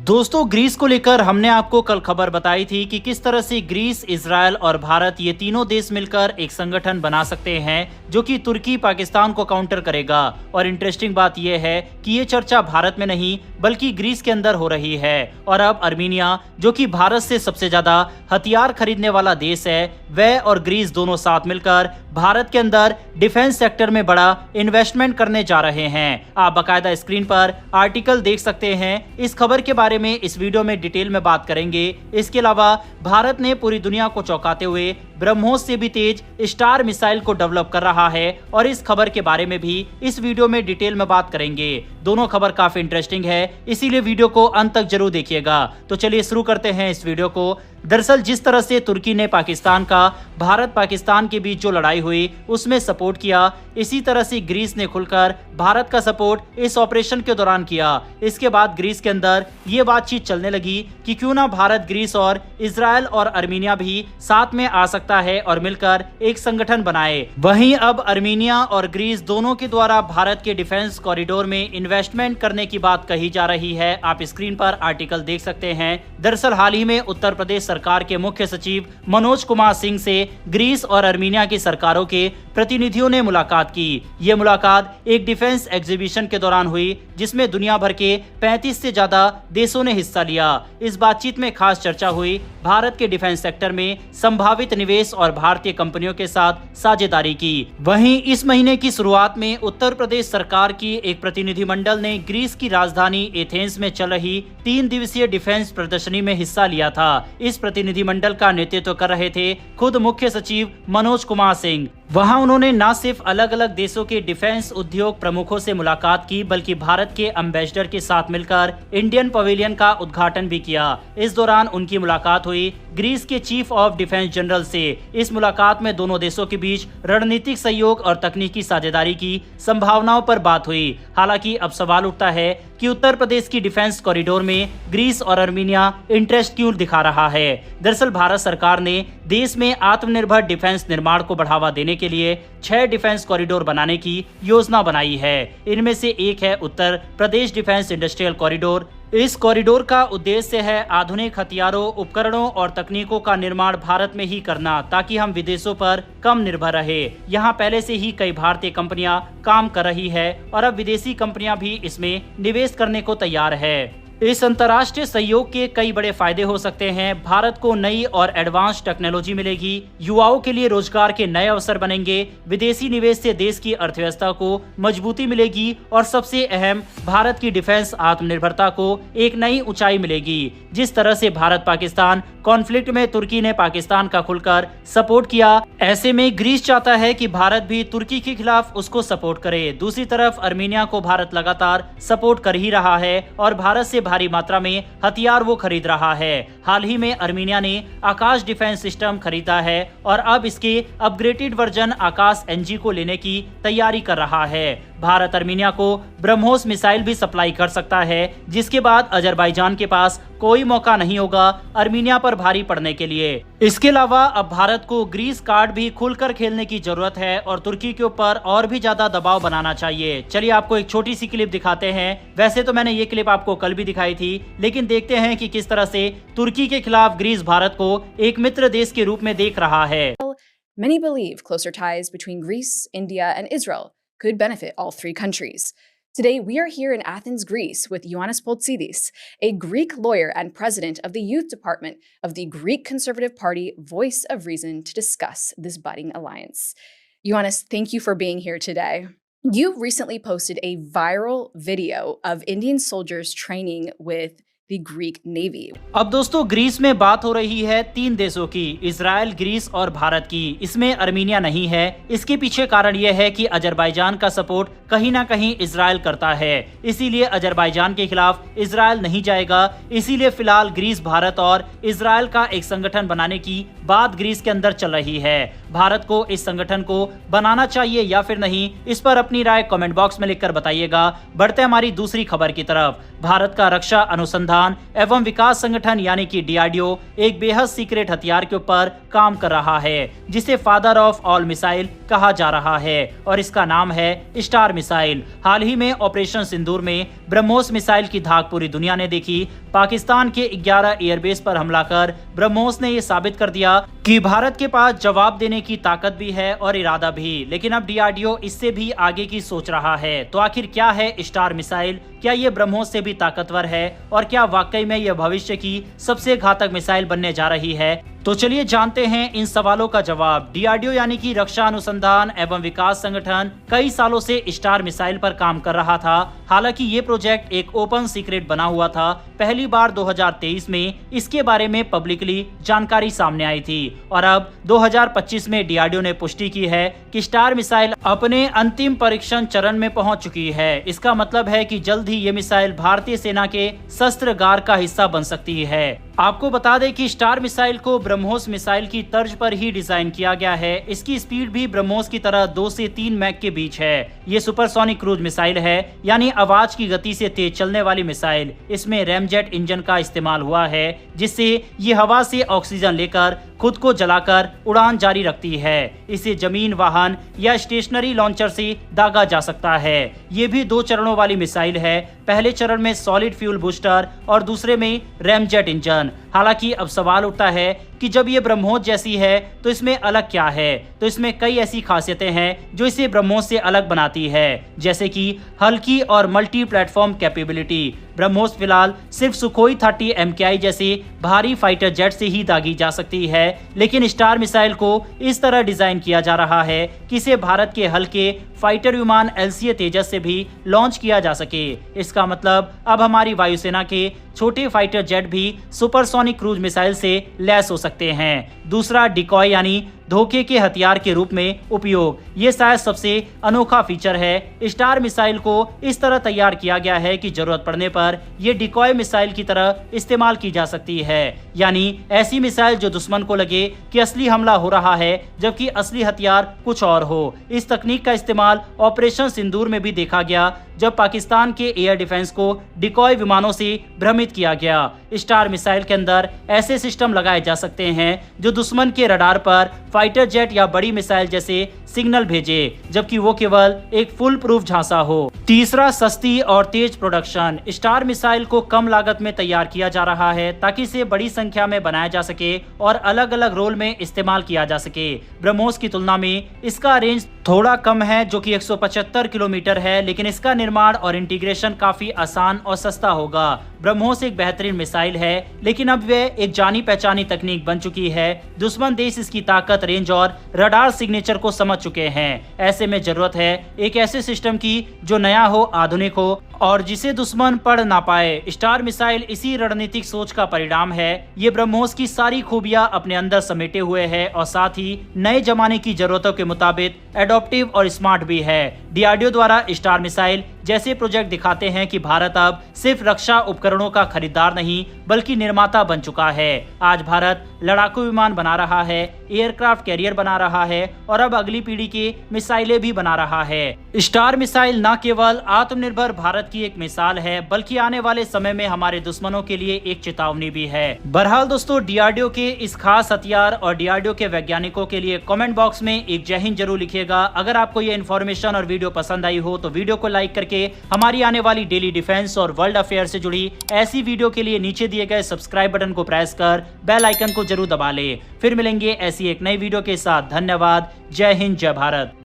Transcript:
दोस्तों, ग्रीस को लेकर हमने आपको कल खबर बताई थी कि किस तरह से ग्रीस, इजराइल और भारत ये तीनों देश मिलकर एक संगठन बना सकते हैं जो कि तुर्की पाकिस्तान को काउंटर करेगा। और इंटरेस्टिंग बात यह है कि ये चर्चा भारत में नहीं बल्कि ग्रीस के अंदर हो रही है। और अब अर्मीनिया, जो कि भारत से सबसे ज्यादा हथियार खरीदने वाला देश है, वह और ग्रीस दोनों साथ मिलकर भारत के अंदर डिफेंस सेक्टर में बड़ा इन्वेस्टमेंट करने जा रहे हैं। आप बाकायदा स्क्रीन पर आर्टिकल देख सकते हैं। इस खबर के बारे में इस वीडियो में डिटेल में बात करेंगे। इसके अलावा भारत ने पूरी दुनिया को चौंकाते हुए ब्रह्मोस से भी तेज स्टार मिसाइल को डेवलप कर रहा है और इस खबर के बारे में भी इस वीडियो में डिटेल में बात करेंगे। दोनों खबर काफी इंटरेस्टिंग है, इसीलिए वीडियो को अंत तक जरूर देखिएगा। तो चलिए शुरू करते हैं इस वीडियो को। दरअसल जिस तरह से तुर्की ने पाकिस्तान का भारत पाकिस्तान के बीच जो लड़ाई हुई उसमें सपोर्ट किया, इसी तरह से ग्रीस ने खुलकर भारत का सपोर्ट इस ऑपरेशन के दौरान किया। इसके बाद ग्रीस के अंदर ये बातचीत चलने लगी कि क्यों ना भारत, ग्रीस और इजराइल और अर्मीनिया भी साथ में आ सकता है और मिलकर एक संगठन बनाए। वहीं अब अर्मीनिया और ग्रीस दोनों के द्वारा भारत के डिफेंस कॉरिडोर में इन्वेस्टमेंट करने की बात कही जा रही है। आप स्क्रीन पर आर्टिकल देख सकते हैं। दरअसल हाल ही में उत्तर प्रदेश सरकार के मुख्य सचिव मनोज कुमार सिंह से ग्रीस और अर्मीनिया की सरकारों के प्रतिनिधियों ने मुलाकात की। ये मुलाकात एक डिफेंस एग्जीबिशन के दौरान हुई जिसमें दुनिया भर के 35 से ज्यादा देशों ने हिस्सा लिया। इस बातचीत में खास चर्चा हुई भारत के डिफेंस सेक्टर में संभावित निवेश और भारतीय कंपनियों के साथ साझेदारी की। वहीं इस महीने की शुरुआत में उत्तर प्रदेश सरकार की एक प्रतिनिधिमंडल ने ग्रीस की राजधानी एथेंस में चल रही 3 दिवसीय डिफेंस प्रदर्शनी में हिस्सा लिया था। इस प्रतिनिधिमंडल का नेतृत्व कर रहे थे खुद मुख्य सचिव मनोज कुमार सिंह। वहां उन्होंने न सिर्फ अलग अलग देशों के डिफेंस उद्योग प्रमुखों से मुलाकात की बल्कि भारत के एम्बेसडर के साथ मिलकर इंडियन पवेलियन का उद्घाटन भी किया। इस दौरान उनकी मुलाकात हुई ग्रीस के चीफ ऑफ डिफेंस जनरल से। इस मुलाकात में दोनों देशों के बीच रणनीतिक सहयोग और तकनीकी साझेदारी की संभावनाओं पर बात हुई। हालांकि अब सवाल उठता है कि उत्तर प्रदेश की डिफेंस कॉरिडोर में ग्रीस और अर्मीनिया इंटरेस्ट क्यों दिखा रहा है। दरअसल भारत सरकार ने देश में आत्मनिर्भर डिफेंस निर्माण को बढ़ावा देने के लिए 6 डिफेंस कॉरिडोर बनाने की योजना बनाई है। इनमें से एक है Uttar Pradesh defence industrial corridor. इस कॉरिडोर का उद्देश्य है आधुनिक हथियारों, उपकरणों और तकनीकों का निर्माण भारत में ही करना ताकि हम विदेशों पर कम निर्भर रहे। यहाँ पहले से ही कई भारतीय कंपनियां काम कर रही है और अब विदेशी कंपनियां भी इसमें निवेश करने को तैयार है। इस अंतर्राष्ट्रीय सहयोग के कई बड़े फायदे हो सकते हैं। भारत को नई और एडवांस टेक्नोलॉजी मिलेगी, युवाओं के लिए रोजगार के नए अवसर बनेंगे, विदेशी निवेश से देश की अर्थव्यवस्था को मजबूती मिलेगी और सबसे अहम, भारत की डिफेंस आत्मनिर्भरता को एक नई ऊंचाई मिलेगी। जिस तरह से भारत पाकिस्तान कॉन्फ्लिक्ट में तुर्की ने पाकिस्तान का खुलकर सपोर्ट किया, ऐसे में ग्रीस चाहता है कि भारत भी तुर्की के खिलाफ उसको सपोर्ट करे। दूसरी तरफ अर्मीनिया को भारत लगातार सपोर्ट कर ही रहा है और भारत से भारी मात्रा में हथियार वो खरीद रहा है। हाल ही में अर्मीनिया ने आकाश डिफेंस सिस्टम खरीदा है और अब इसके अपग्रेडेड वर्जन आकाश एनजी को लेने की तैयारी कर रहा है। भारत अर्मीनिया को ब्रह्मोस मिसाइल भी सप्लाई कर सकता है, जिसके बाद अजरबैजान के पास कोई मौका नहीं होगा अर्मीनिया पर भारी पड़ने के लिए। इसके अलावा अब भारत को ग्रीस कार्ड भी खुलकर खेलने की जरूरत है और तुर्की के ऊपर और भी ज्यादा दबाव बनाना चाहिए। चलिए आपको एक छोटी सी क्लिप दिखाते हैं। वैसे तो मैंने ये क्लिप आपको कल भी दिखाई थी, लेकिन देखते हैं कि किस तरह से तुर्की के खिलाफ ग्रीस भारत को एक मित्र देश के रूप में देख रहा है। Many believe closer ties between Greece, India, and Israel could benefit all 3 countries. Today, we are here in Athens, Greece, with Ioannis Poltsidis, a Greek lawyer and president of the youth department of the Greek Conservative Party, Voice of Reason, to discuss this budding alliance. Ioannis, thank you for being here today. You recently posted a viral video of Indian soldiers training with the Greek Navy. अब दोस्तों, Greece में बात हो रही है 3 देशों की, Israel, Greece और भारत की। इसमें अर्मीनिया नहीं है। इसके पीछे कारण यह है कि अजरबैजान का सपोर्ट कहीं ना कहीं इजराइल करता है, इसीलिए अजरबैजान के खिलाफ इजराइल नहीं जाएगा। इसीलिए फिलहाल ग्रीस, भारत और इजराइल का एक संगठन बनाने की बात ग्रीस के अंदर चल रही है। भारत को इस संगठन को बनाना चाहिए या फिर नहीं, इस पर अपनी राय कमेंट बॉक्स में लिखकर बताइएगा। बढ़ते हमारी दूसरी खबर की तरफ। भारत का रक्षा अनुसंधान अनुसंधान एवं विकास संगठन यानी कि DRDO एक बेहद सीक्रेट हथियार के ऊपर काम कर रहा है जिसे फादर ऑफ ऑल मिसाइल कहा जा रहा है और इसका नाम है स्टार मिसाइल। हाल ही में ऑपरेशन सिंदूर में ब्रह्मोस मिसाइल की धाक पूरी दुनिया ने देखी। पाकिस्तान के 11 एयरबेस पर हमला कर ब्रह्मोस ने यह साबित कर दिया कि भारत के पास जवाब देने की ताकत भी है और इरादा भी। लेकिन अब DRDO इससे भी आगे की सोच रहा है। तो आखिर क्या है स्टार मिसाइल? क्या ये ब्रह्मोस से भी ताकतवर है और क्या वाकई में यह भविष्य की सबसे घातक मिसाइल बनने जा रही है? तो चलिए जानते हैं इन सवालों का जवाब। DRDO यानी कि रक्षा अनुसंधान एवं विकास संगठन कई सालों से स्टार मिसाइल पर काम कर रहा था। हालांकि ये प्रोजेक्ट एक ओपन सीक्रेट बना हुआ था। पहली बार 2023 में इसके बारे में पब्लिकली जानकारी सामने आई थी और अब 2025 में DRDO ने पुष्टि की है कि स्टार मिसाइल अपने अंतिम परीक्षण चरण में पहुंच चुकी है। इसका मतलब है कि जल्द ही ये मिसाइल भारतीय सेना के शस्त्रागार का हिस्सा बन सकती है। आपको बता दें कि स्टार मिसाइल को ब्रह्मोस मिसाइल की तर्ज पर ही डिजाइन किया गया है। इसकी स्पीड भी ब्रह्मोस की तरह 2 से 3 मैक के बीच है। ये सुपरसोनिक क्रूज मिसाइल है यानी आवाज की गति से तेज चलने वाली मिसाइल। इसमें रैमजेट इंजन का इस्तेमाल हुआ है जिससे ये हवा से ऑक्सीजन लेकर खुद को जलाकर उड़ान जारी रखती है। इसे जमीन, वाहन या स्टेशनरी लॉन्चर से दागा जा सकता है। ये भी 2 चरणों वाली मिसाइल है। पहले चरण में सॉलिड फ्यूल बूस्टर और दूसरे में रैमजेट इंजन। हालांकि अब सवाल उठता है कि जब ये ब्रह्मोस जैसी है तो इसमें अलग क्या है? तो इसमें कई ऐसी खासियतें हैं जो इसे ब्रह्मोस से अलग बनाती है, जैसे कि हल्की और मल्टी प्लेटफॉर्म कैपेबिलिटी। ब्रह्मोस फिलहाल सिर्फ सुखोई 30 MKI जैसे भारी फाइटर जेट से ही दागी जा सकती है, लेकिन स्टार मिसाइल को इस तरह डिजाइन किया जा रहा है कि इसे भारत के हल्के फाइटर विमान LCA तेजस से भी लॉन्च किया जा सके। इसका मतलब अब हमारी वायुसेना के छोटे फाइटर जेट भी सुपरसोनिक क्रूज मिसाइल से लैस हो सकते हैं। दूसरा, डिकॉय यानी धोखे के हथियार के रूप में उपयोग। ये शायद सबसे अनोखा फीचर है। स्टार मिसाइल को इस तरह तैयार किया गया है कि जरूरत पड़ने पर यह डिकॉय मिसाइल की तरह इस्तेमाल की जा सकती है, यानी ऐसी मिसाइल जो दुश्मन को लगे कि असली हमला हो रहा है जबकि असली हथियार कुछ और हो। इस तकनीक का इस्तेमाल ऑपरेशन सिंदूर में भी देखा गया जब पाकिस्तान के एयर डिफेंस को डिकॉय विमानों से भ्रमित किया गया। स्टार मिसाइल के अंदर ऐसे सिस्टम लगाए जा सकते हैं जो दुश्मन के रडार पर फाइटर जेट या बड़ी मिसाइल जैसे सिग्नल भेजे, जबकि वो केवल एक फुल प्रूफ झांसा हो। तीसरा, सस्ती और तेज प्रोडक्शन। स्टार मिसाइल को कम लागत में तैयार किया जा रहा है ताकि इसे बड़ी संख्या में बनाया जा सके और अलग अलग रोल में इस्तेमाल किया जा सके। ब्रह्मोस की तुलना में इसका रेंज थोड़ा कम है जो कि 175 किलोमीटर है, लेकिन इसका निर्माण और इंटीग्रेशन काफी आसान और सस्ता होगा। ब्रह्मोस एक बेहतरीन मिसाइल है, लेकिन अब वे एक जानी पहचानी तकनीक बन चुकी है। दुश्मन देश इसकी ताकत, रेंज और रडार सिग्नेचर को समझ चुके हैं। ऐसे में जरूरत है एक ऐसे सिस्टम की जो नया हो, आधुनिक हो और जिसे दुश्मन पढ़ ना पाए। स्टार मिसाइल इसी रणनीतिक सोच का परिणाम है। ये ब्रह्मोस की सारी खूबियां अपने अंदर समेटे हुए है और साथ ही नए जमाने की जरूरतों के मुताबिक एडॉप्टिव और स्मार्ट भी है। DRDO द्वारा स्टार मिसाइल जैसे प्रोजेक्ट दिखाते हैं कि भारत अब सिर्फ रक्षा उपकरणों का खरीदार नहीं बल्कि निर्माता बन चुका है। आज भारत लड़ाकू विमान बना रहा है, एयरक्राफ्ट कैरियर बना रहा है और अब अगली पीढ़ी के मिसाइलें भी बना रहा है। स्टार मिसाइल न केवल आत्मनिर्भर भारत की एक मिसाल है बल्कि आने वाले समय में हमारे दुश्मनों के लिए एक चेतावनी भी है। बहरहाल दोस्तों, DRDO के इस खास हथियार और DRDO के वैज्ञानिकों के लिए कमेंट बॉक्स में एक जय हिंद जरूर लिखिएगा। अगर आपको ये इन्फॉर्मेशन और वीडियो पसंद आई हो तो वीडियो को लाइक करके हमारी आने वाली डेली डिफेंस और वर्ल्ड अफेयर से जुड़ी ऐसी वीडियो के लिए नीचे दिए गए सब्सक्राइब बटन को प्रेस कर बेल आइकन को जरूर दबा ले। फिर मिलेंगे ऐसी एक नई वीडियो के साथ। धन्यवाद। जय हिंद, जय भारत।